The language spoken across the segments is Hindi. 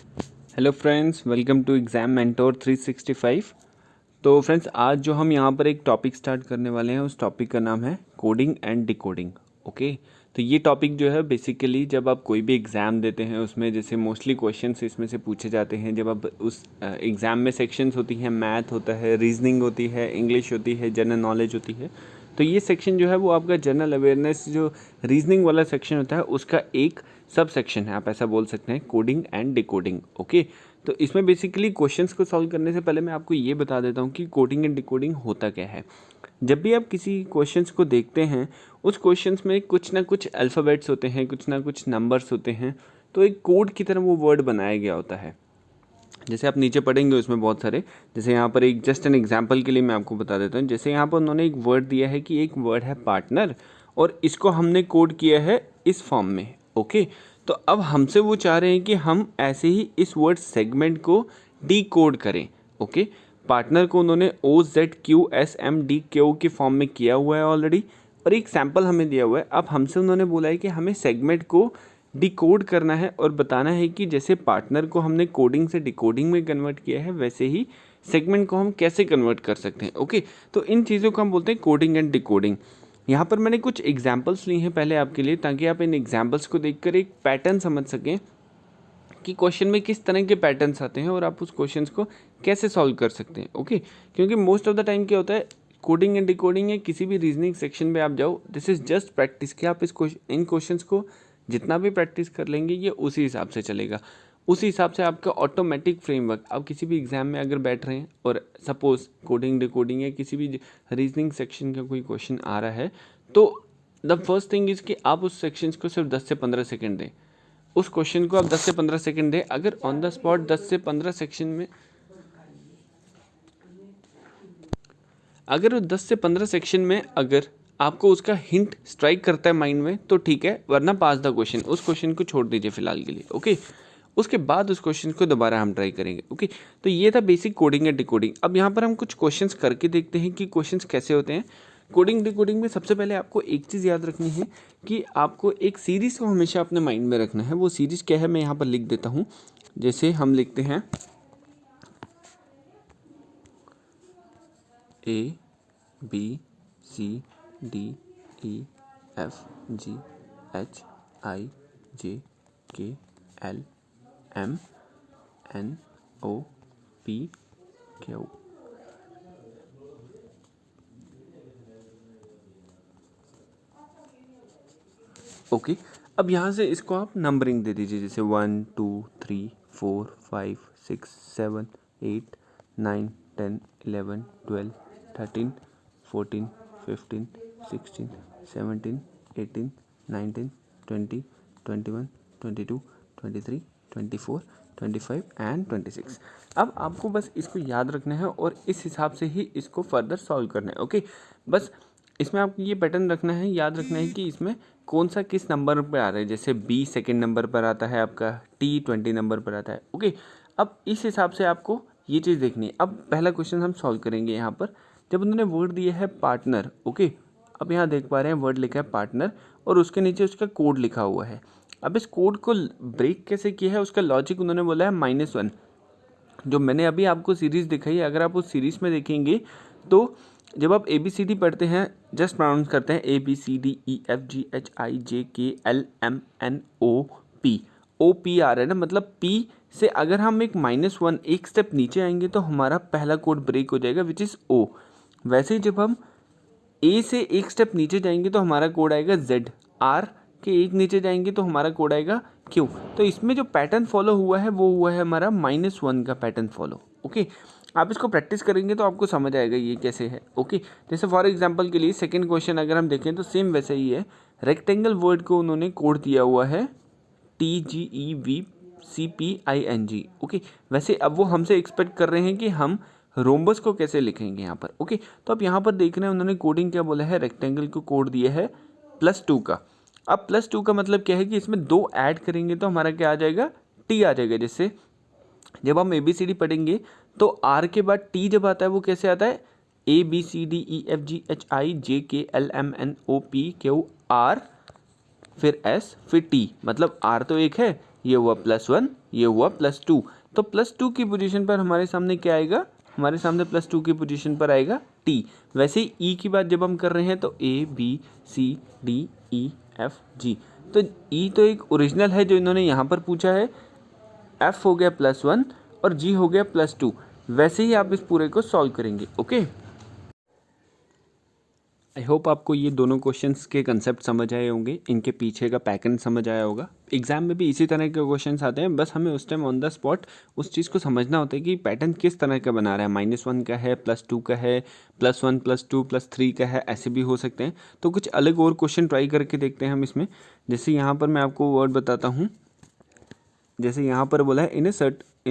Hello friends, welcome to exam mentor 365। तो फ्रेंड्स, आज जो हम यहाँ पर एक टॉपिक स्टार्ट करने वाले हैं उस टॉपिक का नाम है कोडिंग एंड डिकोडिंग। ओके, तो ये टॉपिक जो है बेसिकली जब आप कोई भी एग्ज़ाम देते हैं उसमें जैसे मोस्टली क्वेश्चंस इसमें से पूछे जाते हैं। जब आप उस एग्ज़ाम में सेक्शंस होती हैं, मैथ होता है, रीजनिंग होती है, इंग्लिश होती है, जनरल नॉलेज होती है। तो ये सेक्शन जो है वो आपका जनरल अवेयरनेस जो रीजनिंग वाला सेक्शन होता है उसका एक सब सेक्शन है, आप ऐसा बोल सकते हैं, कोडिंग एंड डिकोडिंग। ओके, तो इसमें बेसिकली क्वेश्चंस को सॉल्व करने से पहले मैं आपको ये बता देता हूँ कि कोडिंग एंड डिकोडिंग होता क्या है। जब भी आप किसी क्वेश्चंस को देखते हैं, उस क्वेश्चंस में कुछ ना कुछ अल्फ़ाबेट्स होते हैं, कुछ ना कुछ नंबर्स होते हैं, तो एक कोड की तरह वो वर्ड बनाया गया होता है। जैसे आप नीचे पढ़ेंगे उसमें बहुत सारे, जैसे यहाँ पर एक जस्ट एन एग्जांपल के लिए मैं आपको बता देता हूँ। जैसे यहाँ पर उन्होंने एक वर्ड दिया है कि एक वर्ड है पार्टनर और इसको हमने कोड किया है इस फॉर्म में। ओके, तो अब हमसे वो चाह रहे हैं कि हम ऐसे ही इस वर्ड सेगमेंट को डी कोड करें। ओके, पार्टनर को उन्होंने OZQSMDQ के फॉर्म में किया हुआ है ऑलरेडी, और एक सैम्पल हमें दिया हुआ है। अब हमसे उन्होंने बोला है कि हमें सेगमेंट को डिकोड करना है और बताना है कि जैसे पार्टनर को हमने कोडिंग से डिकोडिंग में कन्वर्ट किया है वैसे ही सेगमेंट को हम कैसे कन्वर्ट कर सकते हैं। ओके, तो इन चीज़ों को हम बोलते हैं कोडिंग एंड डिकोडिंग। यहाँ पर मैंने कुछ एग्जांपल्स ली हैं पहले आपके लिए, ताकि आप इन एग्जांपल्स को देखकर एक पैटर्न समझ सकें कि क्वेश्चन में किस तरह के पैटर्न्स आते हैं और आप उस क्वेश्चंस को कैसे सॉल्व कर सकते हैं। ओके, क्योंकि मोस्ट ऑफ द टाइम क्या होता है, कोडिंग एंड डिकोडिंग या किसी भी रीजनिंग सेक्शन में आप जाओ, दिस इज जस्ट प्रैक्टिस कि आप इन क्वेश्चंस को जितना भी प्रैक्टिस कर लेंगे ये उसी हिसाब से चलेगा। उसी हिसाब से आपका ऑटोमेटिक फ्रेमवर्क, आप किसी भी एग्जाम में अगर बैठ रहे हैं और सपोज कोडिंग डिकोडिंग या किसी भी रीजनिंग सेक्शन का कोई क्वेश्चन आ रहा है, तो द फर्स्ट थिंग इज़ कि आप उस सेक्शन को सिर्फ 10 से 15 सेकेंड दें। उस क्वेश्चन को आप 10 से 15 सेकंड दें। अगर ऑन द स्पॉट 10 से 15 सेक्शन में अगर 10 से 15 सेक्शन में अगर आपको उसका हिंट स्ट्राइक करता है माइंड में तो ठीक है, वरना पास द क्वेश्चन, उस क्वेश्चन को छोड़ दीजिए फिलहाल के लिए। ओके, उसके बाद उस क्वेश्चन को दोबारा हम ट्राई करेंगे। ओके, तो ये था बेसिक कोडिंग एंड डिकोडिंग। अब यहाँ पर हम कुछ क्वेश्चंस करके देखते हैं कि क्वेश्चंस कैसे होते हैं। कोडिंग डिकोडिंग में सबसे पहले आपको एक चीज़ याद रखनी है कि आपको एक सीरीज़ को हमेशा अपने माइंड में रखना है। वो सीरीज़ क्या है मैं यहाँ पर लिख देता हूँ। जैसे हम लिखते हैं ABCDEFGHIJKLMNOP ओके, अब यहाँ से इसको आप नंबरिंग दे दीजिए, जैसे 1 2 3 4 5 6 7 8 9 10 11 12 13 14 15 16 17 18 19 20 21 22 23 24 25 एंड 26। अब आपको बस इसको याद रखना है और इस हिसाब से ही इसको फर्दर सॉल्व करना है। ओके, बस इसमें आपको ये पैटर्न रखना है, याद रखना है कि इसमें कौन सा किस नंबर पर आ रहा है। जैसे B सेकेंड नंबर पर आता है, आपका T 20 नंबर पर आता है। ओके, अब इस हिसाब से आपको ये चीज़ देखनी है। अब पहला क्वेश्चन हम सॉल्व करेंगे। यहाँ पर जब उन्होंने वर्ड दिया है पार्टनर, ओके, अब यहाँ देख पा रहे हैं वर्ड लिखा है पार्टनर और उसके नीचे उसका कोड लिखा हुआ है। अब इस कोड को ब्रेक कैसे किया है, उसका लॉजिक उन्होंने बोला है -1। जो मैंने अभी आपको सीरीज़ दिखाई है, अगर आप उस सीरीज़ में देखेंगे तो जब आप ABCD पढ़ते हैं, जस्ट प्रोनाउंस करते हैं ABCDEFGHIJKLMNOP, OP आ रहा है ना, मतलब P से अगर हम एक -1 एक स्टेप नीचे आएंगे तो हमारा पहला कोड ब्रेक हो जाएगा विच इज़ O। वैसे ही जब हम A से एक स्टेप नीचे जाएंगे तो हमारा कोड आएगा Z, R के एक नीचे जाएंगे तो हमारा कोड आएगा Q। तो इसमें जो पैटर्न फॉलो हुआ है वो हुआ है हमारा -1 का पैटर्न फॉलो। ओके, आप इसको प्रैक्टिस करेंगे तो आपको समझ आएगा ये कैसे है। ओके, जैसे फॉर एग्जांपल के लिए सेकंड क्वेश्चन अगर हम देखें तो सेम वैसे ही है। रेक्टेंगल वर्ड को उन्होंने कोड दिया हुआ है TGEVCPING। ओके, वैसे अब वो हमसे एक्सपेक्ट कर रहे हैं कि हम रोम्बस को कैसे लिखेंगे यहाँ पर। ओके, तो अब यहाँ पर देख रहे हैं उन्होंने कोडिंग क्या बोला है, रेक्टेंगल को कोड दिया है +2 का। अब +2 का मतलब क्या है कि इसमें 2 ऐड करेंगे तो हमारा क्या आ जाएगा, T आ जाएगा। जैसे जब हम ABCD पढ़ेंगे तो R के बाद T जब आता है वो कैसे आता है, ABCDEFGHIJKLMNOPQR फिर S, फिर T, मतलब R तो एक है, ये हुआ +1, ये हुआ +2, तो +2 की पोजीशन पर हमारे सामने क्या आएगा, हमारे सामने +2 की पोजीशन पर आएगा T। वैसे ही E की बात जब हम कर रहे हैं तो A B C D E F G, तो E तो एक ओरिजिनल है जो इन्होंने यहाँ पर पूछा है, F हो गया +1 और G हो गया +2। वैसे ही आप इस पूरे को सॉल्व करेंगे। ओके, आई होप आपको ये दोनों क्वेश्चंस के कंसेप्ट समझ आए होंगे, इनके पीछे का पैटर्न समझ आया होगा। एग्जाम में भी इसी तरह के क्वेश्चंस आते हैं, बस हमें उस टाइम ऑन द स्पॉट उस चीज़ को समझना होता है कि पैटर्न किस तरह का बना रहा है, -1 का है, +2 का है, +1 +2 +3 का है, ऐसे भी हो सकते हैं। तो कुछ अलग और क्वेश्चन ट्राई करके देखते हैं हम इसमें। जैसे यहाँ पर मैं आपको वर्ड बताता हूँ, जैसे यहाँ पर बोला है in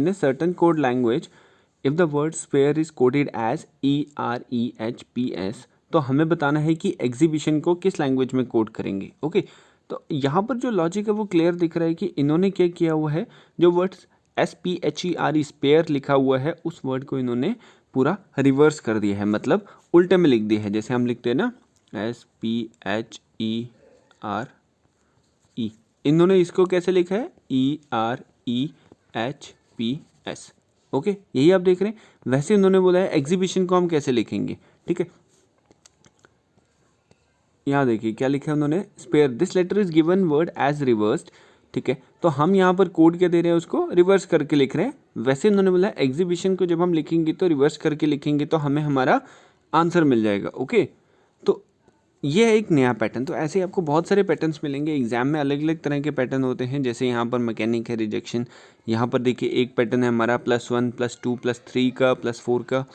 a certain code language if the word sphere is coded as EREHPS, तो हमें बताना है कि एग्जीबिशन को किस लैंग्वेज में कोड करेंगे। ओके, तो यहाँ पर जो लॉजिक है वो क्लियर दिख रहा है कि इन्होंने क्या किया हुआ है, जो वर्ड SPHERE स्पेयर लिखा हुआ है उस वर्ड को इन्होंने पूरा रिवर्स कर दिया है, मतलब उल्टे में लिख दिया है। जैसे हम लिखते हैं ना SPHERE, इन्होंने इसको कैसे लिखा है EREHPS। ओके, यही आप देख रहे हैं। वैसे इन्होंने बोला है एग्जीबिशन को हम कैसे लिखेंगे, ठीक है। यहाँ देखिए क्या लिखा है उन्होंने, spare this letter is given word as reversed, ठीक है। तो हम यहाँ पर कोड क्या दे रहे हैं, उसको रिवर्स करके लिख रहे हैं। वैसे इन्होंने बोला एग्जीबिशन को जब हम लिखेंगे तो रिवर्स करके लिखेंगे तो हमें हमारा आंसर मिल जाएगा। ओके, तो ये है एक नया पैटर्न। तो ऐसे ही आपको बहुत सारे पैटर्न्स मिलेंगे एग्जाम में, अलग अलग तरह के पैटर्न होते हैं। जैसे यहाँ पर मैकेनिक है, रिजेक्शन, यहाँ पर देखिए एक पैटर्न है हमारा +1 +2 +3 का, +4 का।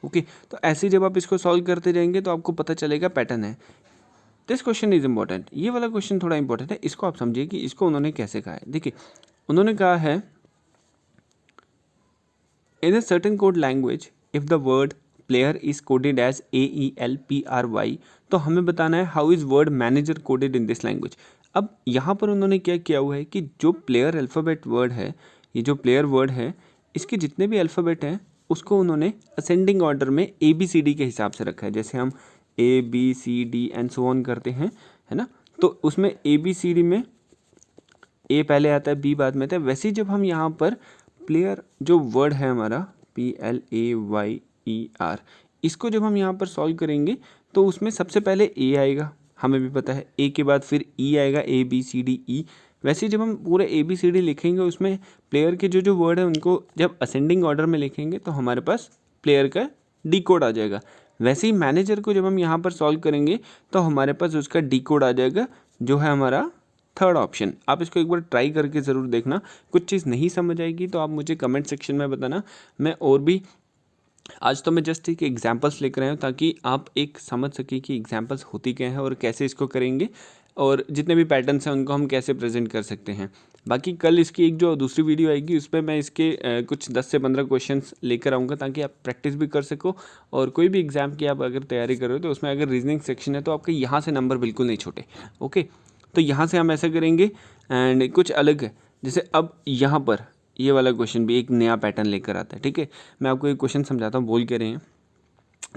ओके, तो ऐसे जब आप इसको सॉल्व करते जाएंगे तो आपको पता चलेगा पैटर्न है। दिस क्वेश्चन इज इंपॉर्टेंट, ये वाला क्वेश्चन थोड़ा इंपॉर्टेंट है, इसको आप समझिए कि इसको उन्होंने कैसे कहा है। देखिए उन्होंने कहा है in a certain code language if the word player is coded as AELPRY, तो हमें बताना है how is word manager coded in this language. अब यहाँ पर उन्होंने क्या किया हुआ है कि जो प्लेयर अल्फ़ाबेट वर्ड है, ये जो प्लेयर वर्ड है, इसके जितने भी अल्फ़ाबेट हैं उसको उन्होंने असेंडिंग ऑर्डर में ABCD के हिसाब से रखा है। जैसे हम ABCD एंड सो ऑन करते हैं, है ना, तो उसमें ABCD में A पहले आता है, B बाद में आता है। वैसे ही जब हम यहाँ पर प्लेयर जो वर्ड है हमारा PLAYER, इसको जब हम यहाँ पर सॉल्व करेंगे तो उसमें सबसे पहले A आएगा, हमें भी पता है। A के बाद फिर E आएगा, ABCDE। वैसे ही जब हम पूरे ABCD लिखेंगे उसमें प्लेयर के जो जो वर्ड है उनको जब असेंडिंग ऑर्डर में लिखेंगे तो हमारे पास प्लेयर का डी कोड आ जाएगा। वैसे ही मैनेजर को जब हम यहाँ पर सॉल्व करेंगे तो हमारे पास उसका डी कोड आ जाएगा, जो है हमारा थर्ड ऑप्शन। आप इसको एक बार ट्राई करके ज़रूर देखना। कुछ चीज़ नहीं समझ आएगी तो आप मुझे कमेंट सेक्शन में बताना, मैं और भी, आज तो मैं जस्ट एक एग्जांपल्स लेकर आया हूँ ताकि आप एक समझ सकें कि एग्जांपल्स होती क्या है और कैसे इसको करेंगे, और जितने भी पैटर्न्स हैं उनको हम कैसे प्रेजेंट कर सकते हैं। बाकी कल इसकी एक जो दूसरी वीडियो आएगी उस पर मैं इसके कुछ 10 से 15 क्वेश्चंस लेकर आऊँगा ताकि आप प्रैक्टिस भी कर सको। और कोई भी एग्ज़ाम की आप अगर तैयारी कर रहे हो तो उसमें अगर रीजनिंग सेक्शन है तो आपके यहाँ से नंबर बिल्कुल नहीं छोटे। ओके, तो यहाँ से हम ऐसा करेंगे। एंड कुछ अलग है, जैसे अब यहाँ पर ये वाला क्वेश्चन भी एक नया पैटर्न लेकर आता है, ठीक है। मैं आपको एक क्वेश्चन समझाता हूँ, बोल के रहे हैं,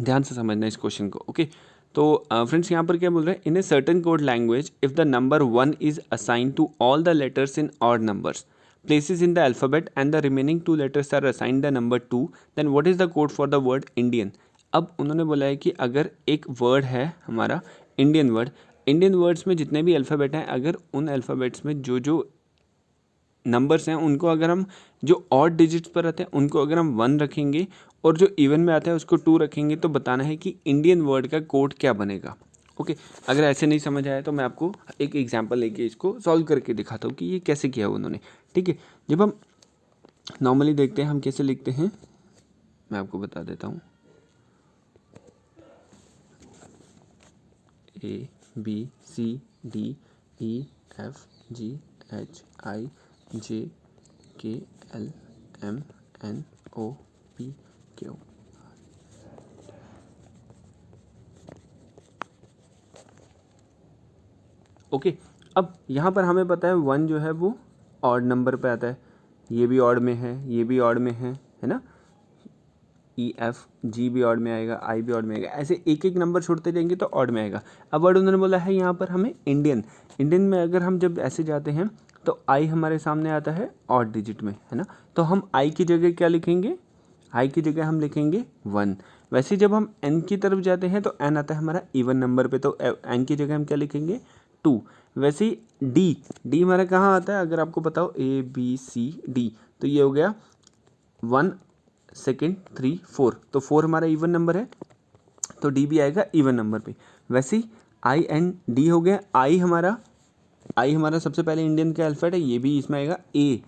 ध्यान से समझना इस क्वेश्चन को। ओके, तो फ्रेंड्स यहाँ पर क्या बोल रहे हैं, in a certain code language if the number 1 is assigned to all the letters in odd numbers places in the alphabet and the remaining 2 letters are assigned the number 2, then what is the code for the word Indian. अब उन्होंने बोला है कि अगर एक वर्ड है हमारा इंडियन वर्ड, इंडियन वर्ड्स में जितने भी अल्फ़ाबेट हैं, अगर उन अल्फ़ाबेट्स में जो जो नंबर्स हैं उनको अगर हम जो ऑड डिजिट्स पर रहते हैं उनको अगर हम 1 रखेंगे और जो इवन में आता है उसको 2 रखेंगे, तो बताना है कि इंडियन वर्ड का कोड क्या बनेगा। ओके, अगर ऐसे नहीं समझ आया तो मैं आपको एक एग्जांपल लेके इसको सॉल्व करके दिखाता हूँ कि ये कैसे किया उन्होंने, ठीक है। जब हम नॉर्मली देखते हैं हम कैसे लिखते हैं, मैं आपको बता देता हूँ, ABCDEFGHIJKLMNOP ओके, अब यहाँ पर हमें पता है 1 जो है वो ऑड नंबर पे आता है, ये भी ऑड में है, ये भी ऑड में है ना, ई एफ, जी भी ऑड में आएगा, आई भी ऑड में आएगा, ऐसे एक एक नंबर छोड़ते जाएंगे तो ऑड में आएगा। अब वर्ड उन्होंने बोला है यहाँ पर हमें इंडियन में अगर हम जब ऐसे जाते हैं तो आई हमारे सामने आता है ऑड डिजिट में, है ना। तो हम आई की जगह क्या लिखेंगे, आई की जगह हम लिखेंगे 1। वैसे जब हम एन की तरफ जाते हैं तो एन आता है हमारा इवन नंबर पे, तो एन की जगह हम क्या लिखेंगे 2। वैसे ही डी हमारा कहाँ आता है, अगर आपको पता हो ए बी सी डी, तो ये हो गया 1 2 3 4, तो 4 हमारा इवन नंबर है तो डी भी आएगा इवन नंबर पे। वैसे ही आई एंड डी हो गया। आई हमारा सबसे पहले इंडियन का अल्फ़ाबेट है, ये भी इसमें आएगा ए,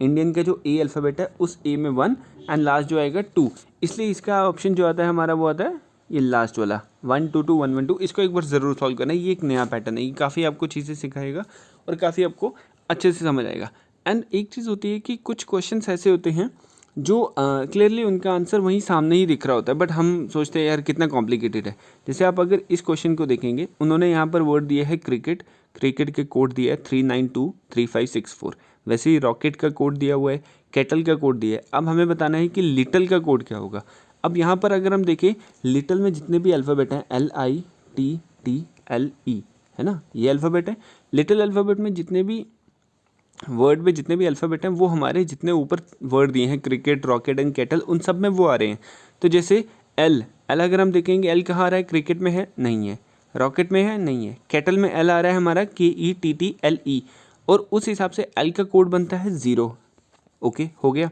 इंडियन का जो ए अल्फ़ाबेट है उस ए में 1 एंड लास्ट जो आएगा 2, इसलिए इसका ऑप्शन जो आता है हमारा वो आता है ये लास्ट वाला 1 2 2 1 1 2। इसको एक बार ज़रूर सॉल्व करना है, ये एक नया पैटर्न है, ये काफ़ी आपको चीज़ें सिखाएगा और काफ़ी आपको अच्छे से समझ आएगा। एंड एक चीज़ होती है कि कुछ क्वेश्चंस ऐसे होते हैं जो क्लियरली उनका आंसर वहीं सामने ही दिख रहा होता है, बट हम सोचते हैं यार कितना कॉम्प्लिकेटेड है। जैसे आप अगर इस क्वेश्चन को देखेंगे, उन्होंने यहाँ पर वर्ड दिया है क्रिकेट, क्रिकेट के कोड दिया है 3923564। वैसे ही रॉकेट का कोड दिया हुआ है, केटल का कोड दिया है। अब हमें बताना है कि लिटल का कोड क्या होगा। अब यहाँ पर अगर हम देखें, लिटल में जितने भी अल्फ़ाबेट हैं LITTLE, है ना, ये अल्फ़ाबेट है। लिटिल अल्फ़ाबेट में जितने भी वर्ड में जितने भी अल्फ़ाबेट हैं वो हमारे जितने ऊपर वर्ड दिए हैं क्रिकेट, रॉकेट एंड केटल, उन सब में वो आ रहे हैं। तो जैसे एल अगर हम देखेंगे, एल कहाँ आ रहा है, क्रिकेट में है नहीं है, रॉकेट में है नहीं है, केटल में एल आ रहा है हमारा KETTLE, और उस हिसाब से एल का कोड बनता है 0। ओके, हो गया।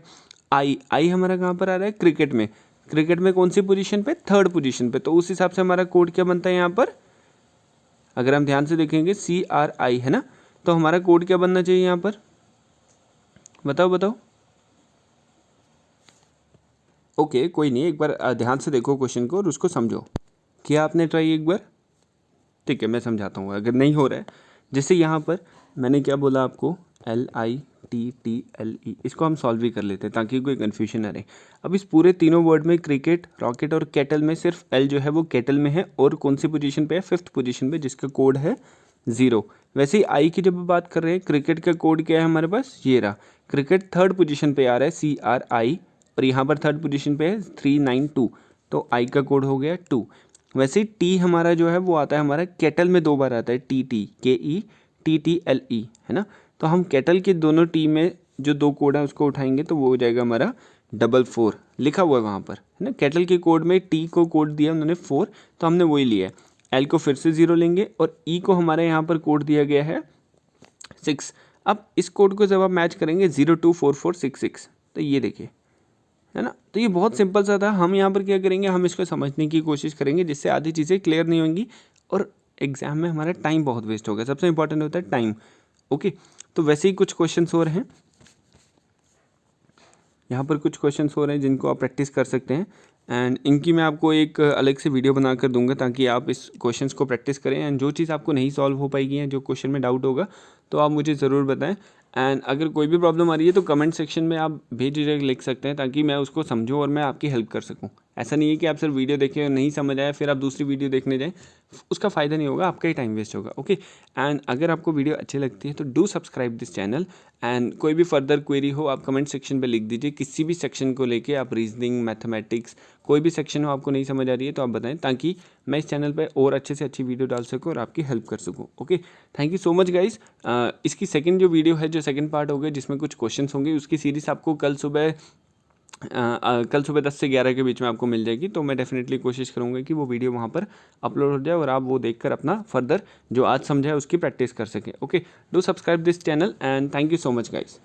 आई हमारा कहाँ पर आ रहा है, क्रिकेट में, क्रिकेट में कौन सी पोजीशन पे, 3rd पोजीशन पे, तो उस हिसाब से हमारा कोड क्या बनता है यहाँ पर, अगर हम ध्यान से देखेंगे CRI, है ना। तो हमारा कोड क्या बनना चाहिए यहाँ पर, बताओ। ओके, कोई नहीं, एक बार ध्यान से देखो क्वेश्चन को और उसको समझो। किया आपने ट्राई एक बार, ठीक है, मैं समझाता हूँ अगर नहीं हो रहा है। जैसे यहाँ पर मैंने क्या बोला आपको, LITTLE, इसको हम सॉल्व भी कर लेते हैं ताकि कोई कन्फ्यूजन ना रहे। अब इस पूरे तीनों वर्ड में क्रिकेट, रॉकेट और केटल में सिर्फ एल जो है वो केटल में है, और कौन सी पोजीशन पे है, 5th पोजीशन पे, जिसका कोड है 0। वैसे ही आई की जब बात कर रहे हैं, क्रिकेट का कोड क्या है हमारे पास, ये रहा, क्रिकेट 3rd पोजीशन पे आ रहा है CRI, और यहाँ पर 3rd पोजीशन पे है 392, तो आई का कोड हो गया 2। वैसे ही टी हमारा जो है वो आता है हमारा केटल में 2 बार आता है, KETTLE, है ना। तो हम केटल के दोनों टी में जो 2 कोड है उसको उठाएंगे तो वो हो जाएगा हमारा 44, लिखा हुआ है वहाँ पर, है ना। केटल के कोड में टी को कोड दिया उन्होंने 4, तो हमने वही लिया है। एल को फिर से 0 लेंगे, और ई को हमारे यहाँ पर कोड दिया गया है 6। अब इस कोड को जब आप मैच करेंगे 024466, तो ये देखिए, है ना। तो ये बहुत सिंपल सा था। हम यहाँ पर क्या करेंगे, हम इसको समझने की कोशिश करेंगे जिससे आधी चीज़ें क्लियर नहीं होंगी और एग्जाम में हमारा टाइम बहुत वेस्ट होगा। सबसे इंपॉर्टेंट होता है टाइम। ओके, तो वैसे ही कुछ क्वेश्चंस हो रहे हैं यहाँ पर, कुछ क्वेश्चंस हो रहे हैं जिनको आप प्रैक्टिस कर सकते हैं, एंड इनकी मैं आपको एक अलग से वीडियो बना कर दूंगा ताकि आप इस क्वेश्चंस को प्रैक्टिस करें। एंड जो चीज़ आपको नहीं सॉल्व हो पाएगी या जो क्वेश्चन में डाउट होगा तो आप मुझे ज़रूर बताएं। एंड अगर कोई भी प्रॉब्लम आ रही है तो कमेंट सेक्शन में आप बेझिझक लिख सकते हैं ताकि मैं उसको समझूं और मैं आपकी हेल्प कर सकूं। ऐसा नहीं है कि आप सिर्फ वीडियो देखें और नहीं समझ आया फिर आप दूसरी वीडियो देखने जाएं, उसका फ़ायदा नहीं होगा, आपका ही टाइम वेस्ट होगा। ओके, एंड अगर आपको वीडियो अच्छी लगती है तो do subscribe this channel. And कोई भी फर्दर क्वेरी हो आप कमेंट सेक्शन पे लिख दीजिए, किसी भी सेक्शन को लेके, आप रीजनिंग, मैथमेटिक्स, कोई भी सेक्शन हो आपको नहीं समझ आ रही है तो आप बताएं ताकि मैं इस चैनल पे और अच्छे से अच्छी वीडियो डाल सकूं और आपकी हेल्प कर सकूं। Okay, thank you so much guys. इसकी सेकंड जो वीडियो है, जो सेकंड पार्ट होगा जिसमें कुछ क्वेश्चंस होंगे, उसकी सीरीज आपको कल सुबह 10 से 11 के बीच में आपको मिल जाएगी। तो मैं डेफिनेटली कोशिश करूँगा कि वो वीडियो वहाँ पर अपलोड हो जाए और आप वो देखकर अपना फर्दर जो आज समझा है उसकी प्रैक्टिस कर सकें। Okay, do subscribe this channel and thank you so much guys.